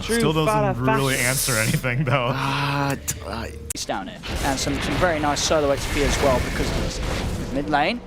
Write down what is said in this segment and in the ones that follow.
Still doesn't really answer anything though. He's down here, and some very nice solo XP as well because of this. Mid lane,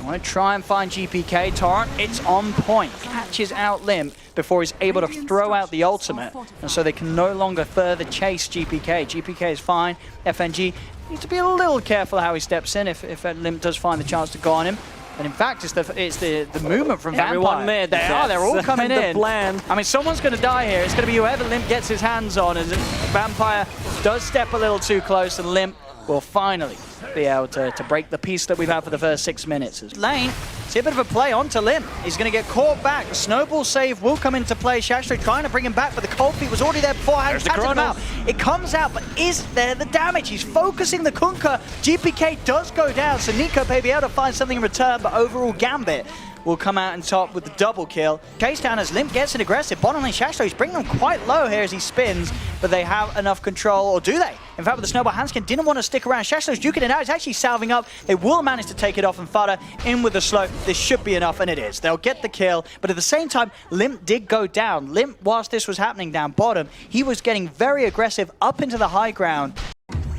I want to try and find GPK. Torrent, it's on point, catches out Limp before he's able to throw out the ultimate, and so they can no longer further chase GPK. GPK is fine. FNG needs to be a little careful how he steps in if Limp does find the chance to go on him. And in fact, it's the movement from Vampire. Everyone mid. They're all coming in. Plan. I mean, someone's going to die here. It's going to be whoever Limp gets his hands on. As Vampire does step a little too close, and Limp will finally be able to break the peace that we've had for the first 6 minutes. Lane, see a bit of a play onto Limp. He's going to get caught back. The snowball save will come into play. Shastro trying to bring him back, but the cold feet was already there beforehand. Him out. It comes out, but is there the damage? He's focusing the Kunkka. GPK does go down, so Nico may be able to find something in return, but overall Gambit will come out on top with the double kill. Chase down as Limp gets it aggressive. Bottom lane Shastro, he's bringing them quite low here as he spins, but they have enough control, or do they? In fact, with the snowball, Hanskin didn't want to stick around. Shastro's duking it out. He's actually salving up. They will manage to take it off, and Fada in with the slow. This should be enough, and it is. They'll get the kill, but at the same time, Limp did go down. Limp, whilst this was happening down bottom, he was getting very aggressive up into the high ground.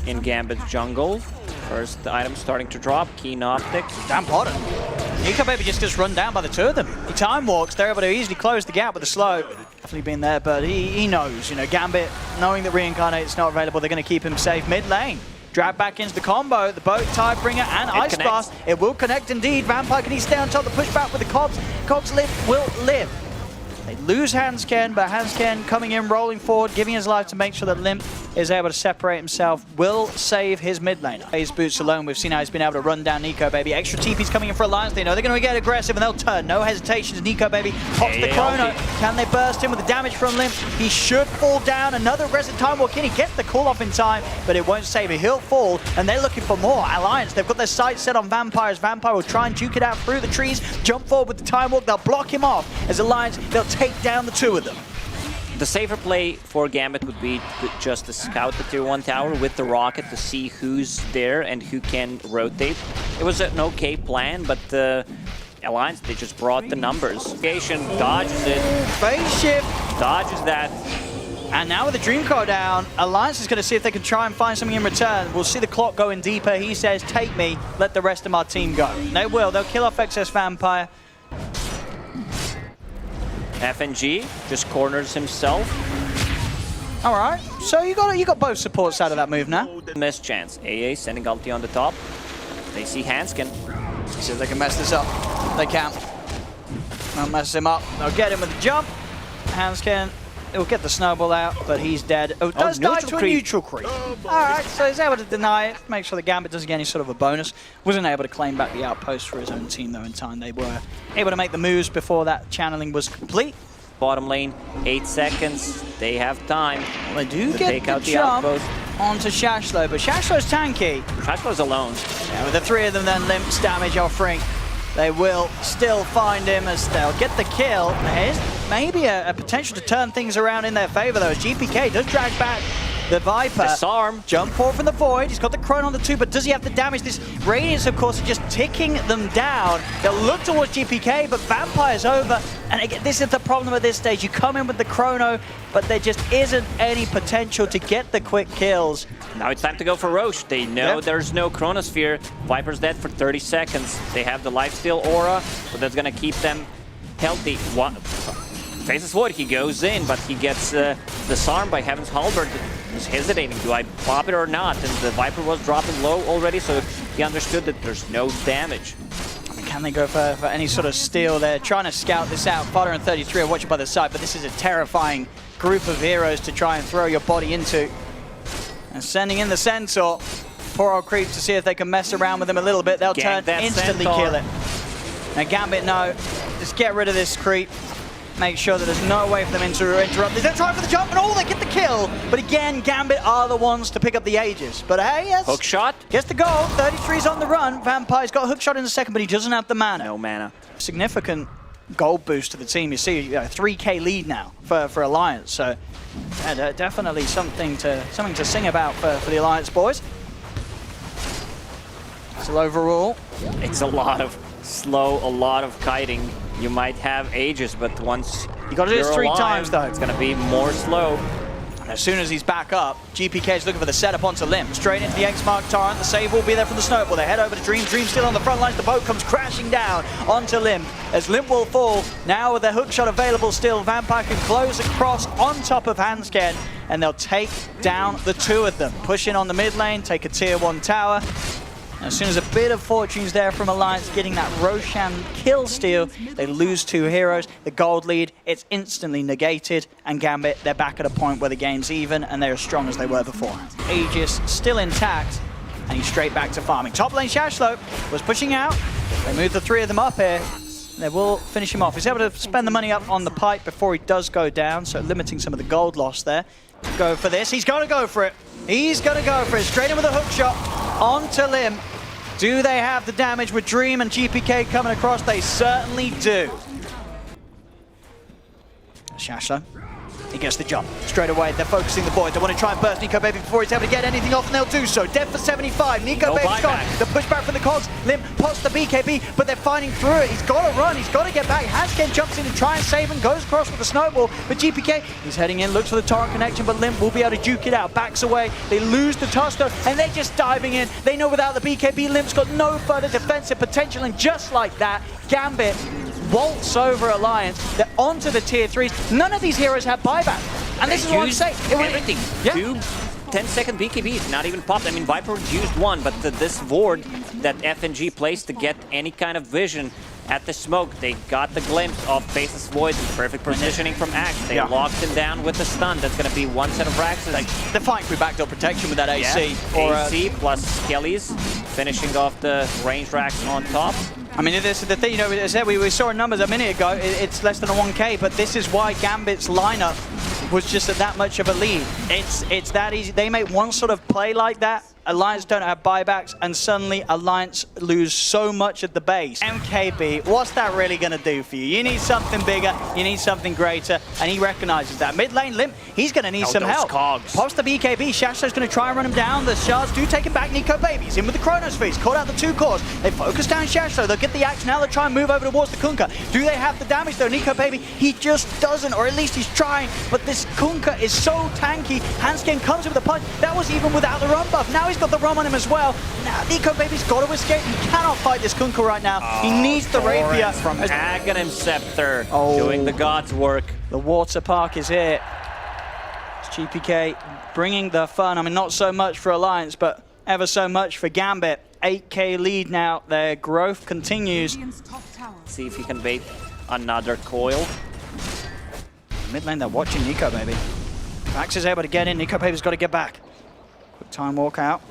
In Gambit's jungle, first item starting to drop, Keen Optics. Down bottom. Nico Baby just gets run down by the two of them. He time walks, they're able to easily close the gap with the slow. Definitely been there, but he knows, you know, Gambit, knowing that Reincarnate's not available, they're going to keep him safe mid lane. Drag back into the combo, the boat, Tidebringer, and Ice Blast. It will connect indeed. Vampire can he stay on top, the pushback with the Cogs. Cogs will live. They lose Hansken, but Hansken coming in, rolling forward, giving his life to make sure that Limp is able to separate himself, will save his mid laner. His boots alone, we've seen how he's been able to run down Nico Baby. Extra TP's coming in for Alliance. They know they're going to get aggressive and they'll turn. No hesitations. Nico Baby pops the chrono. Can they burst him with the damage from Limp? He should fall down. Another aggressive time walk in. He gets the call off in time, but it won't save him. He'll fall, and they're looking for more. Alliance, they've got their sights set on Vampires. Vampire will try and duke it out through the trees, jump forward with the time walk. They'll block him off. As Alliance, they'll take down the two of them. The safer play for Gambit would be just to scout the tier 1 tower with the rocket to see who's there and who can rotate. It was an okay plan, but the Alliance, they just brought the numbers. Station dodges it. Phase shift. Dodges that. And now with the Dream Core down, Alliance is going to see if they can try and find something in return. We'll see the clock going deeper. He says, take me, let the rest of my team go. They will. They'll kill off excess Vampire. FNG just corners himself. All right, so you got both supports out of that move now. Missed chance. AA sending ulti on the top. They see Hanskin. See if they can mess this up. They can. They'll mess him up. They'll get him with the jump. Hanskin, he'll get the snowball out, but he's dead. Oh, does die to a neutral creep. All right, so he's able to deny it. Make sure the Gambit doesn't get any sort of a bonus. Wasn't able to claim back the outpost for his own team, though, in time. They were able to make the moves before that channeling was complete. Bottom lane, 8 seconds. They have time. Well, they do get the jump onto Shashlo, but Shashlo's tanky. Shashlo's alone. Yeah, with the three of them then Limp's damage offering, they will still find him as they'll get the kill. There's maybe a potential to turn things around in their favor, though, as GPK does drag back the Viper. Disarm. Jump forward from the void. He's got the Chrono on the 2, but does he have the damage? This Radiance, of course, is just ticking them down. They'll look towards GPK, but Vampire's over. And again, this is the problem at this stage. You come in with the Chrono, but there just isn't any potential to get the quick kills. Now it's time to go for Roche. They know there's no Chronosphere. Viper's dead for 30 seconds. They have the lifesteal aura, so that's going to keep them healthy. Faces Void, he goes in, but he gets disarmed by Heaven's Halberd. He's hesitating, do I pop it or not? And the Viper was dropping low already, so he understood that there's no damage. Can they go for any sort of steal? They're trying to scout this out. Fodder and 33 are watching by the side, but this is a terrifying group of heroes to try and throw your body into. And sending in the Centaur. Poor old creep to see if they can mess around with him a little bit. They'll turn, instantly kill it. Now Gambit, no. Just get rid of this creep. Make sure that there's no way for them to interrupt this. They're trying for the jump, and they get the kill. But again, Gambit are the ones to pick up the Aegis. But hey, yes. Hook shot. Gets the goal. 33's on the run. Vampire's got a hook shot in a second, but he doesn't have the mana. No mana. Significant gold boost to the team. You see, 3K lead now for Alliance. So definitely something to sing about for the Alliance boys. So overall, it's a lot of slow, a lot of kiting. You might have Aegis, but once You got to do this 3 times, though. It's going to be more slow. And as soon as he's back up, GPK is looking for the setup onto Limb. Straight into the X-Mark Torrent. The save will be there from the Snowball. They head over to Dream. Dream still on the front lines. The boat comes crashing down onto Limb. As Limb will fall, now with their hook shot available still, Vampire can close across on top of Hansken, and they'll take down the 2 of them. Push in on the mid lane, take a tier 1 tower. As soon as a bit of fortune's there from Alliance getting that Roshan kill steal, they lose 2 heroes. The gold lead, it's instantly negated, and Gambit, they're back at a point where the game's even and they're as strong as they were before. Aegis still intact, and he's straight back to farming. Top lane Shashlo was pushing out. They move the 3 of them up here. They will finish him off. He's able to spend the money up on the pipe before he does go down, so limiting some of the gold loss there. Go for this. He's got to go for it. He's going to go for it. Straight in with a hook shot onto Limb. Do they have the damage with Dream and GPK coming across? They certainly do. Shasha, he gets the jump. Straight away, they're focusing the boys. They want to try and burst Nico Baby before he's able to get anything off, and they'll do so. Dead for 75. Nico Baby's gone. The pushback from the cogs. Limb pots the BKB, but they're fighting through it. He's got to run. He's got to get back. Hansken jumps in to try and save him. Goes across with the snowball. But GPK, he's heading in, looks for the torrent connection, but Limb will be able to duke it out. Backs away. They lose the Tuster, and they're just diving in. They know without the BKB, Limb's got no further defensive potential, and just like that, Gambit waltz over Alliance. They're onto the tier 3s. None of these heroes have buyback. And this is what I'm saying. Everything. Yeah. 2 10-second BKBs, not even popped. I mean, Viper used 1, but this ward that FNG placed to get any kind of vision at the smoke, they got the glimpse of Faceless Void and perfect positioning from Axe. They locked him down with the stun. That's going to be 1 set of Raxes. They're fighting through backdoor protection with that AC. Yeah. Or AC plus Skellies, finishing off the range Rax on top. I mean, this is the thing, you know, as I said, we saw numbers a minute ago, it's less than a 1K, but this is why Gambit's lineup was just at that much of a lead. It's that easy. They make one sort of play like that, Alliance don't have buybacks, and suddenly Alliance lose so much at the base. MKB, what's that really going to do for you? You need something bigger, you need something greater, and he recognizes that. Mid lane Limp, he's going to need some help. Cogs. Pops the BKB, Shashlo's going to try and run him down. The shards do take him back. Nico Baby's in with the Chronos Feast, caught out the 2 cores. They focus down Shashlo, they'll get the axe, now they'll try and move over towards the Kunkka. Do they have the damage though? Nico Baby, he just doesn't, or at least he's trying, but this Kunkka is so tanky. Hansken comes in with a punch. That was even without the run buff. Now he's got the run on him as well. Now Nico Baby's got to escape. He cannot fight this Kunkka right now. He needs the rapier. From Aghanim Scepter, doing the God's work. The water park is here. It's GPK bringing the fun. I mean, not so much for Alliance, but ever so much for Gambit. 8K lead now. Their growth continues. See if he can bait another coil. Mid lane, they're watching Nico Baby. Max is able to get in. Nico Baby's got to get back. Quick time walk out.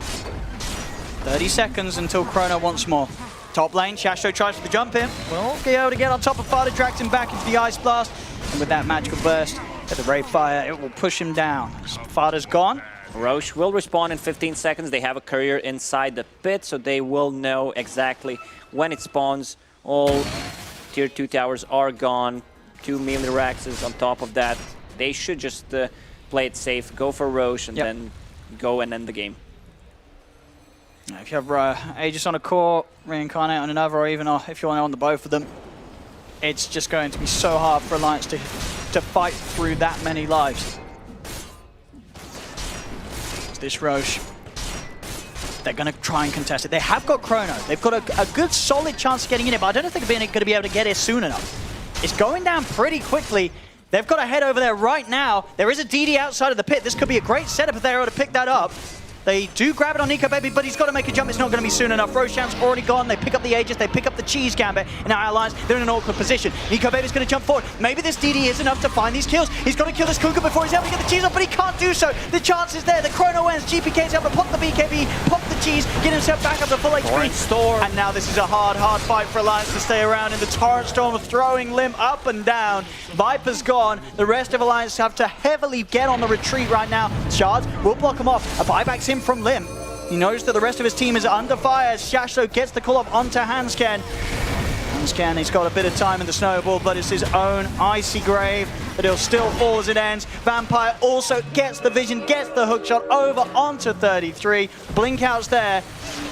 30 seconds until Chrono once more. Top lane, Shasho tries for the jump in. Will be able to get on top of Fada, drags him back into the Ice Blast. And with that magical burst at the Ray Fire, it will push him down. Fada's gone. Roche will respawn in 15 seconds. They have a courier inside the pit, so they will know exactly when it spawns. All tier 2 towers are gone. 2 melee Raxes on top of that. They should just play it safe, go for Roche, and then go and end the game. If you have Aegis on a core, Reincarnate on another, or even if you want to on the both of them, it's just going to be so hard for Alliance to fight through that many lives. It's this Roche. They're going to try and contest it. They have got Chrono. They've got a good, solid chance of getting in it, but I don't think they're going to be able to get here soon enough. It's going down pretty quickly. They've got to head over there right now. There is a DD outside of the pit. This could be a great setup if they're able to pick that up. They do grab it on Nico Baby, but he's got to make a jump. It's not going to be soon enough. Roshan's already gone. They pick up the Aegis. They pick up the Cheese Gambit. And now Alliance, they're in an awkward position. Nico Baby's going to jump forward. Maybe this DD is enough to find these kills. He's got to kill this Kunkka before he's able to get the Cheese off, but he can't do so. The chance is there. The Chrono ends. GPK's able to pop the BKB, pop the Cheese, get himself back up to full HP. Storm. And now this is a hard fight for Alliance to stay around in the Torrent Storm, throwing Limb up and down. Viper's gone. The rest of Alliance have to heavily get on the retreat right now. Shards will block him off. A buyback's in from Limb. He knows that the rest of his team is under fire as Shasho gets the call up onto Hansken. Hansken, he's got a bit of time in the snowball, but it's his own icy grave that he'll still fall as it ends. Vampire also gets the vision, gets the hookshot over onto 33. Blink out's there.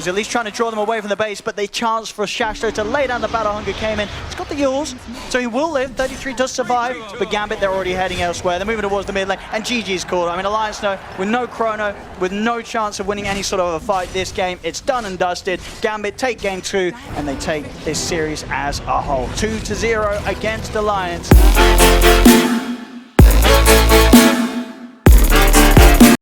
was at least trying to draw them away from the base, but the chance for Shashto to lay down the Battle Hunger came in. He's got the Yules, so he will live. 33 does survive, but Gambit, they're already heading elsewhere. They're moving towards the mid lane, and GG's called. I mean, Alliance know, with no chrono, with no chance of winning any sort of a fight this game, it's done and dusted. Gambit take game 2, and they take this series as a whole. 2-0 against Alliance.